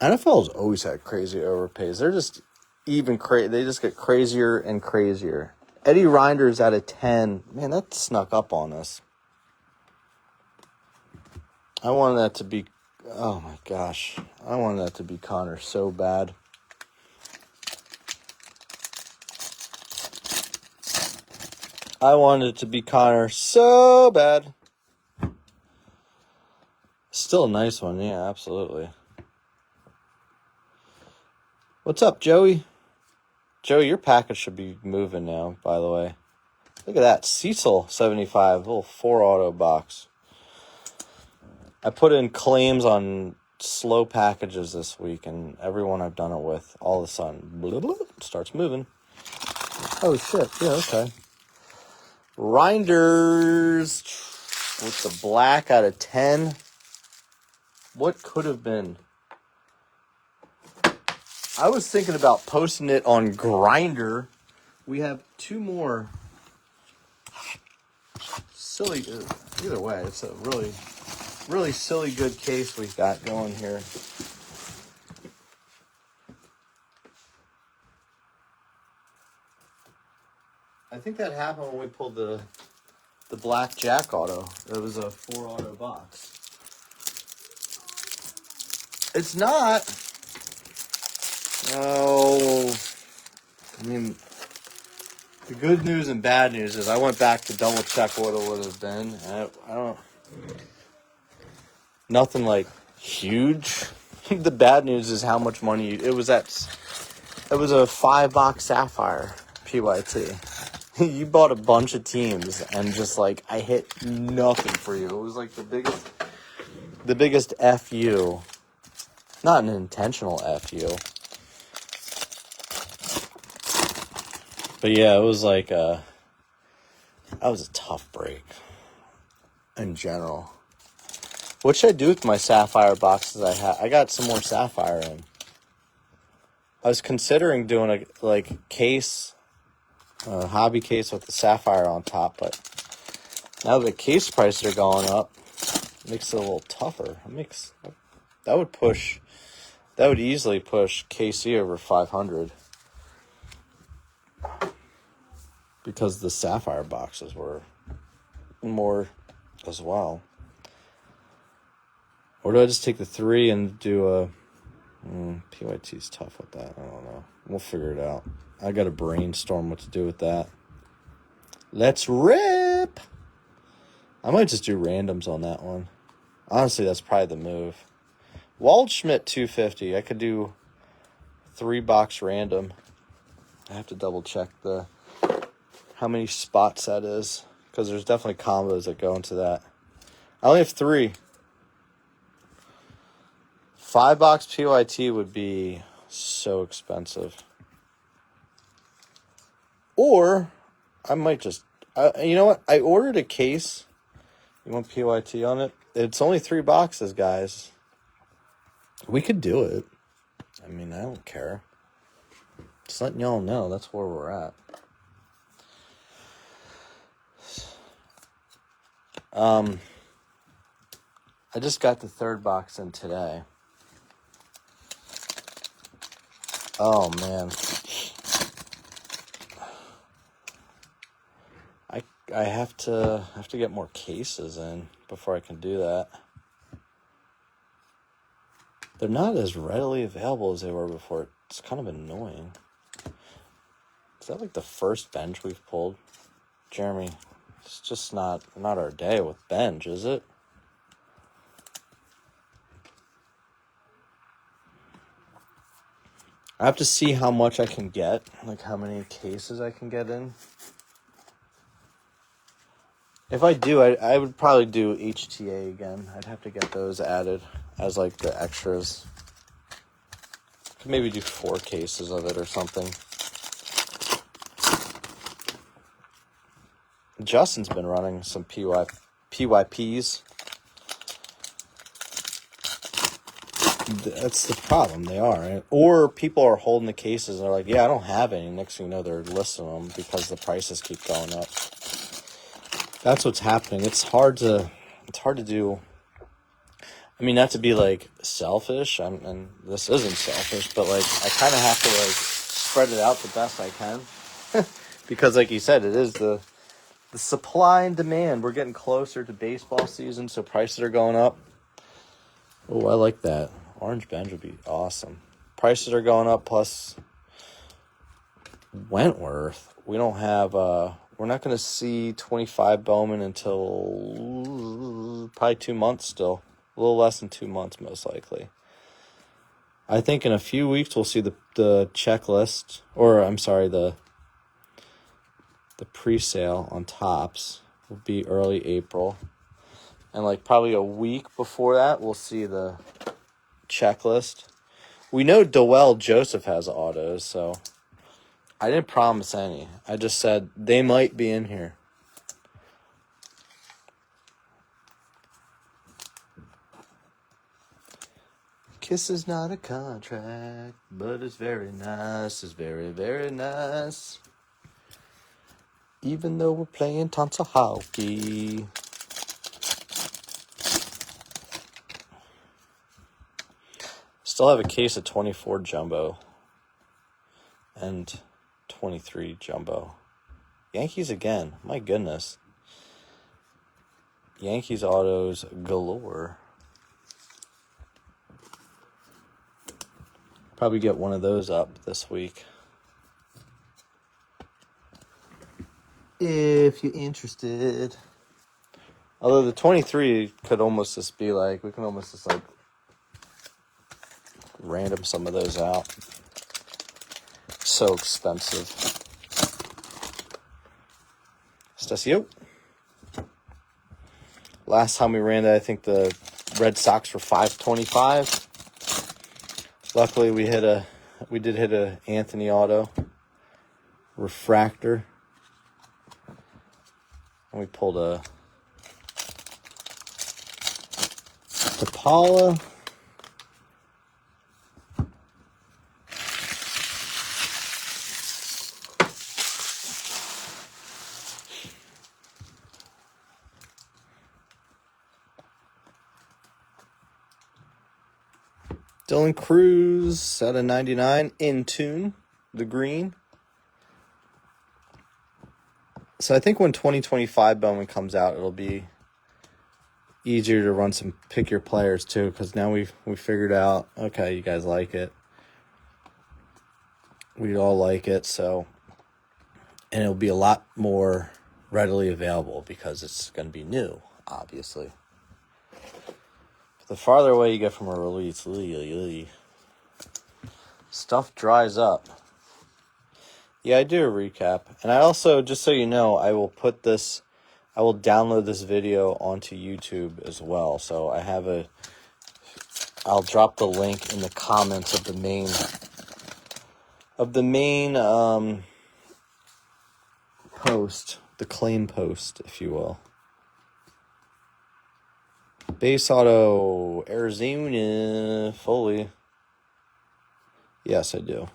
NFL's always had crazy overpays. They're just even crazy. They just get crazier and crazier. Eddie Reinder's at a 10. Man, that snuck up on us. I wanted that to be... Oh, my gosh. I wanted that to be Connor so bad. I wanted it to be Connor so bad. Still a nice one. Yeah, absolutely. What's up, Joey? Joey, your package should be moving now, by the way. Look at that. Cecil 75. Little 4 auto box. I put in claims on slow packages this week, and everyone I've done it with, all of a sudden, blah, blah, starts moving. Oh, shit. Yeah, okay. Reinders with the black out of 10. What could have been? I was thinking about posting it on Grinder. We have 2 more. Silly. Either way, it's a really, really silly good case we've got going here. I think that happened when we pulled the Black Jack auto. It was a 4 auto box. It's not. Oh, I mean, the good news and bad news is I went back to double check what it would have been. I don't. Nothing like huge. The bad news is how much money it was at. It was a 5-box Sapphire PYT. You bought a bunch of teams and just like I hit nothing for you. It was like the biggest FU. Not an intentional FU. But yeah, it was like that was a tough break in general. What should I do with my Sapphire boxes I had? I got some more Sapphire in. I was considering doing a case, hobby case with the Sapphire on top, but now the case prices are going up, it makes it a little tougher. That would easily push KC over 500 because the Sapphire boxes were more as well. Or do I just take the 3 and do a... PYT's tough with that. I don't know. We'll figure it out. I got to brainstorm what to do with that. Let's rip! I might just do randoms on that one. Honestly, that's probably the move. Waldschmidt 250. I could do 3-box random. I have to double check how many spots that is. Because there's definitely combos that go into that. I only have 3. 5-box PYT would be so expensive. Or I might just... you know what? I ordered a case. You want PYT on it? It's only 3 boxes, guys. We could do it. I mean, I don't care. Just letting y'all know that's where we're at. I just got the 3rd box in today. Oh, man. I have to get more cases in before I can do that. They're not as readily available as they were before. It's kind of annoying. Is that like the first bench we've pulled? Jeremy, it's just not our day with bench, is it? I have to see how much I can get, like how many cases I can get in. If I do, I would probably do HTA again. I'd have to get those added as like the extras. Could maybe do 4 cases of it or something. Justin's been running some PYPs. That's the problem. They are. Right? Or people are holding the cases and they're like, yeah, I don't have any. Next thing you know, they're listing them because the prices keep going up. That's what's happening. It's hard to do. I mean, not to be like selfish, and this isn't selfish, but like I kind of have to like spread it out the best I can because, like you said, it is the supply and demand. We're getting closer to baseball season, so prices are going up. Oh, I like that. Orange bench would be awesome. Prices are going up, plus Wentworth. We don't have... we're not going to see 25 Bowman until probably 2 months still. A little less than 2 months, most likely. I think in a few weeks we'll see the checklist, or I'm sorry, the pre-sale on Topps will be early April. And like probably a week before that, we'll see the checklist. We know Dowell Joseph has autos, so I didn't promise any. I just said they might be in here. Kiss is not a contract, but it's very nice. It's very, very nice. Even though we're playing tons of hockey. Still have a case of 24 jumbo and 23 jumbo. Yankees again. My goodness. Yankees autos galore. Probably get one of those up this week. If you're interested. Although the 23 could almost just be like, we can almost just like random some of those out. So expensive. Stasio. Last time we ran that, I think the Red Sox were 525. Luckily, we did hit a Anthony auto refractor, and we pulled a Tapala. Dylan Cruz at a 99 in tune, the green. So I think when 2025 Bowman comes out, it'll be easier to run some pick your players too, because now we figured out, okay, you guys like it. We all like it, so, and it'll be a lot more readily available because it's going to be new, obviously. The farther away you get from a release, stuff dries up. Yeah, I do a recap. And I also, just so you know, I will download this video onto YouTube as well. So I'll drop the link in the comments of the main post, the claim post, if you will. Base auto, Arizona, Foley. Yes, I do.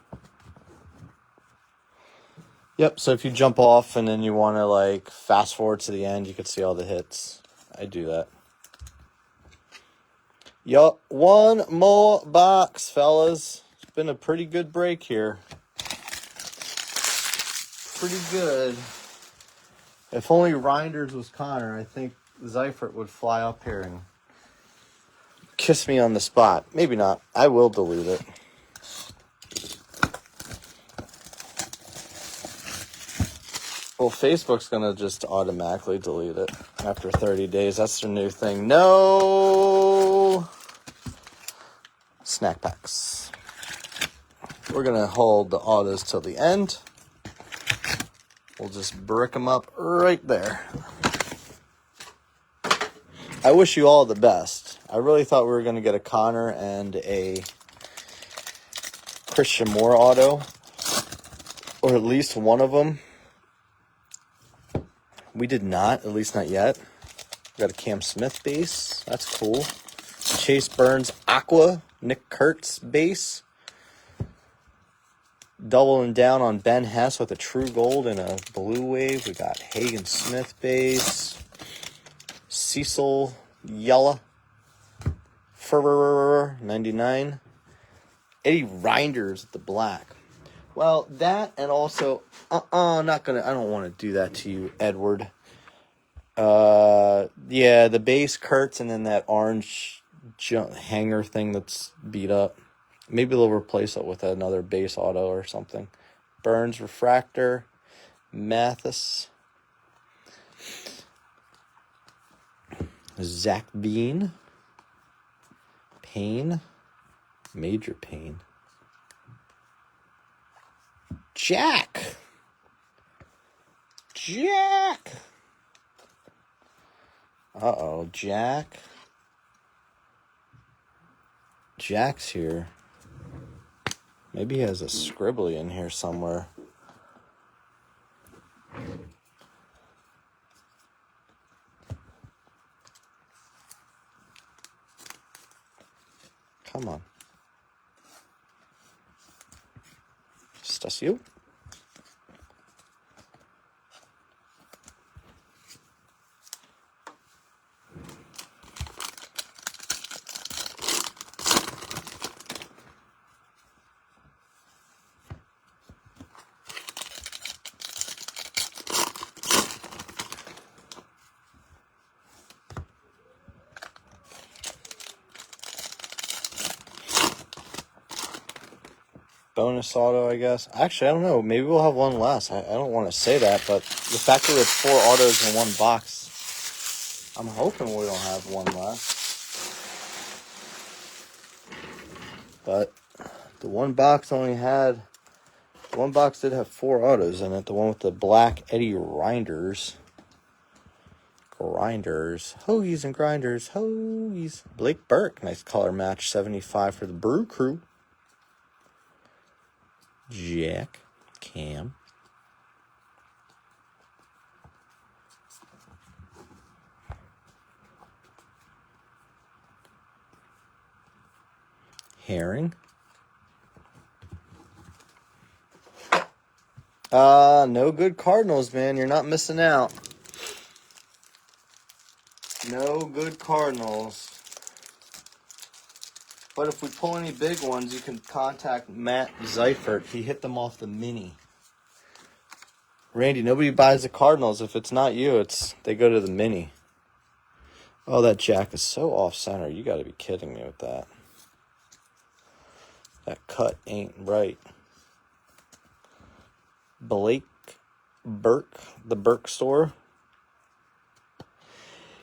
Yep, so if you jump off and then you want to like fast forward to the end, you can see all the hits. I do that. Yup, one more box, fellas. It's been a pretty good break here. Pretty good. If only Reinders was Connor, I think Seifert would fly up here and kiss me on the spot. Maybe not. I will delete it. Well, Facebook's going to just automatically delete it after 30 days. That's their new thing. No snack packs. We're going to hold the autos till the end. We'll just brick them up right there. I wish you all the best. I really thought we were going to get a Connor and a Christian Moore auto, or at least one of them. We did not, at least not yet. We got a Cam Smith base. That's cool. Chase Burns Aqua, Nick Kurtz base. Doubling down on Ben Hess with a True Gold and a Blue Wave. We got Hagen Smith base. Cecil Yella. Ferrer 99. Eddie Reinders at the black. Well, that and also, I don't want to do that to you, Edward. Yeah, the base Kurtz and then that orange hanger thing that's beat up. Maybe they'll replace it with another base auto or something. Burns refractor, Mathis, Zach Bean, Payne, Major Payne. Jack. Uh-oh, Jack. Jack's here. Maybe he has a scribbly in here somewhere. Come on. Stasio. Bonus auto, I guess. Actually, I don't know. Maybe we'll have one less. I don't want to say that, but the fact that we have 4 autos in one box, I'm hoping we don't have one less. But the one box did have 4 autos in it. The one with the black Eddie Grinders. Hoagies and grinders. Hoagies. Blake Burke. Nice color match. 75 for the Brew Crew. Jack. Cam. Herring. No good Cardinals, man. You're not missing out. No good Cardinals. But if we pull any big ones, you can contact Matt Seifert. He hit them off the mini. Randy, nobody buys the Cardinals. If it's not you, they go to the mini. Oh, that jack is so off-center. You got to be kidding me with that. That cut ain't right. Blake Burke, the Burke store.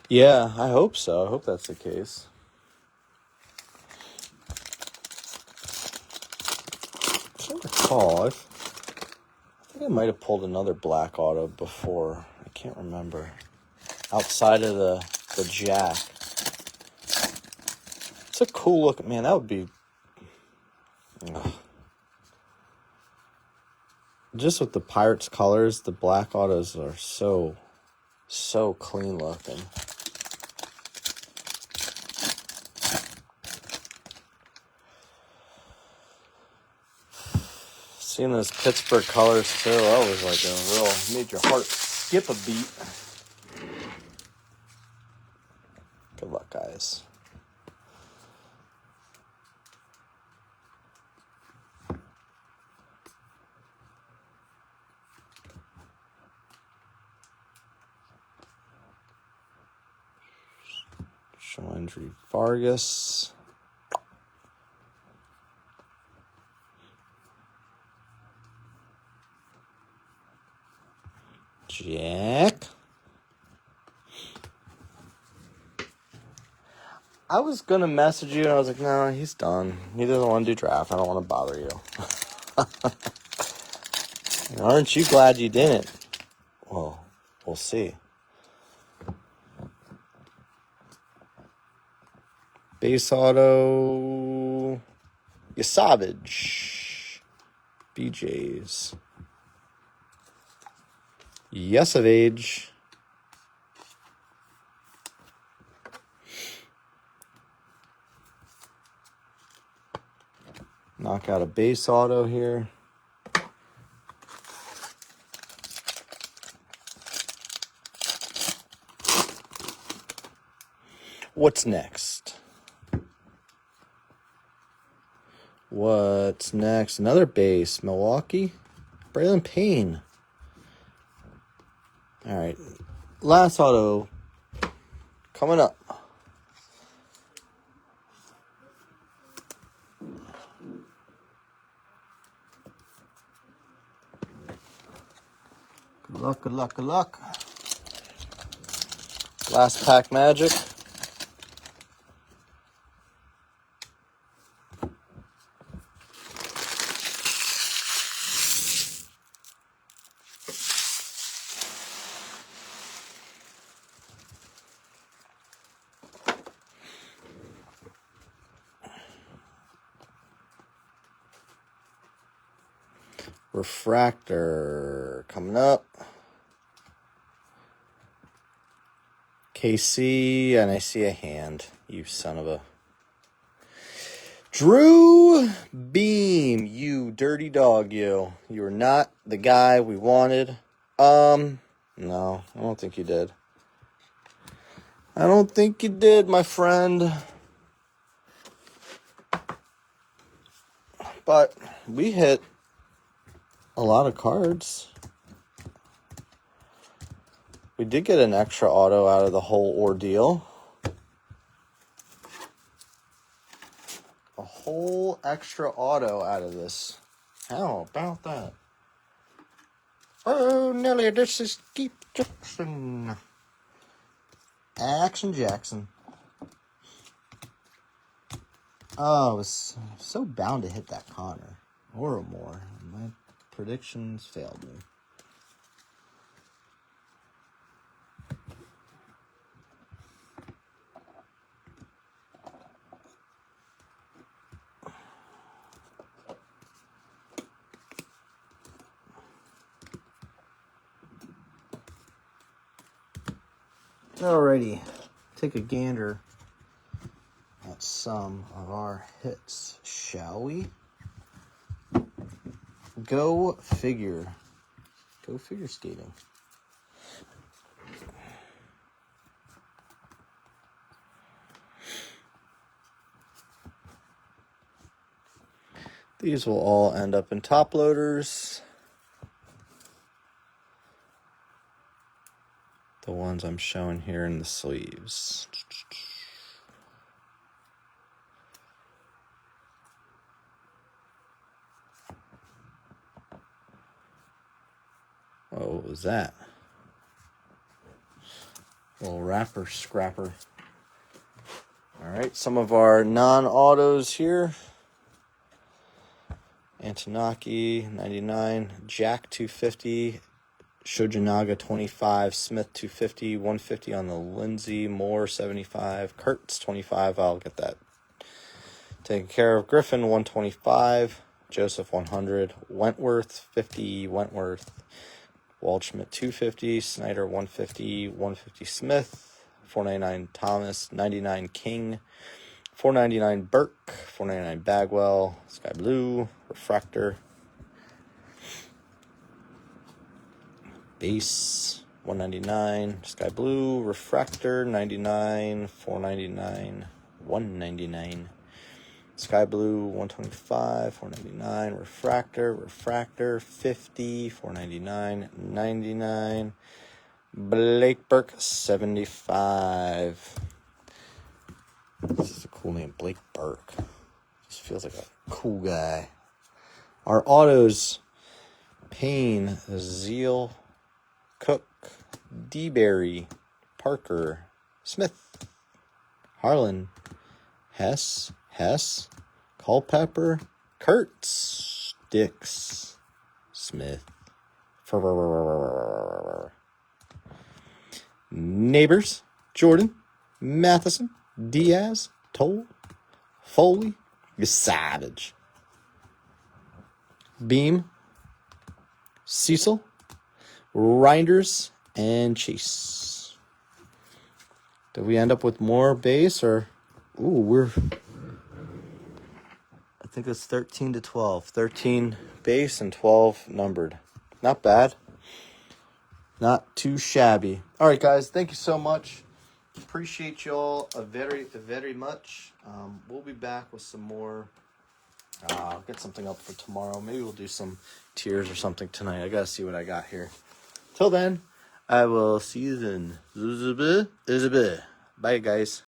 Yeah, I hope so. I hope that's the case. I can't recall. I think I might have pulled another black auto before. I can't remember. Outside of the jack. It's a cool look. Man, that would be... Ugh. Just with the Pirates colors, the black autos are so clean looking. Seeing those Pittsburgh colors too, that was like made your heart skip a beat. Good luck, guys. Andrew Vargas. Jack. I was going to message you, and I was like, no, he's done. He doesn't want to do draft. I don't want to bother you. Aren't you glad you didn't? Well, we'll see. Base auto. Yasavage. BJ's. Yesavage. Knock out a base auto here. What's next? What's next? Another base. Milwaukee. Braylon Payne. All right. Last auto coming up. Good luck, good luck, good luck. Last pack magic. Refractor coming up. KC, and I see a hand. You son of a... Drew Beam, you dirty dog, you. You were not the guy we wanted. No, I don't think you did. I don't think you did, my friend. But we hit a lot of cards. We did get an extra auto out of the whole ordeal. A whole extra auto out of this. How about that? Oh, Nelly, this is Keith Jackson. Action Jackson. Oh, I was so bound to hit that Connor. Or more. My predictions failed me. Alrighty, take a gander at some of our hits, shall we? Go figure. Go figure skating. These will all end up in top loaders. The ones I'm showing here in the sleeves. Oh, what was that? Little wrapper scrapper. All right, some of our non-autos here. Antonaki, 99. Jack, 250. Shojinaga, 25. Smith, 250. 150 on the Lindsay. Moore, 75. Kurtz, 25. I'll get that taken care of. Griffin, 125. Joseph, 100. Wentworth, 50. Wentworth. Waldschmidt, 250. Snyder, 150. 150 Smith. 499 Thomas. 99 King. 499 Burke. 499 Bagwell. Sky Blue. Refractor. Base 199, Sky Blue, Refractor 99, 499, 199, Sky Blue 125, 499, Refractor 50, 499, 99, Blake Burke 75. This is a cool name, Blake Burke. Just feels like a cool guy. Our autos: Payne, Zeal, Cook, DeBerry, Parker, Smith, Harlan, Hess, Culpepper, Kurtz, Dix, Smith, Neighbors, Jordan, Matheson, Diaz, Toll, Foley, Savage, Beam, Cecil, Reinders, and Chase. Did we end up with more base or... Ooh, I think it's 13 to 12. 13 base and 12 numbered. Not bad. Not too shabby. All right, guys. Thank you so much. Appreciate you all very, very much. We'll be back with some more... I'll get something up for tomorrow. Maybe we'll do some tiers or something tonight. I gotta see what I got here. Till then, I will see you then. Bye, guys.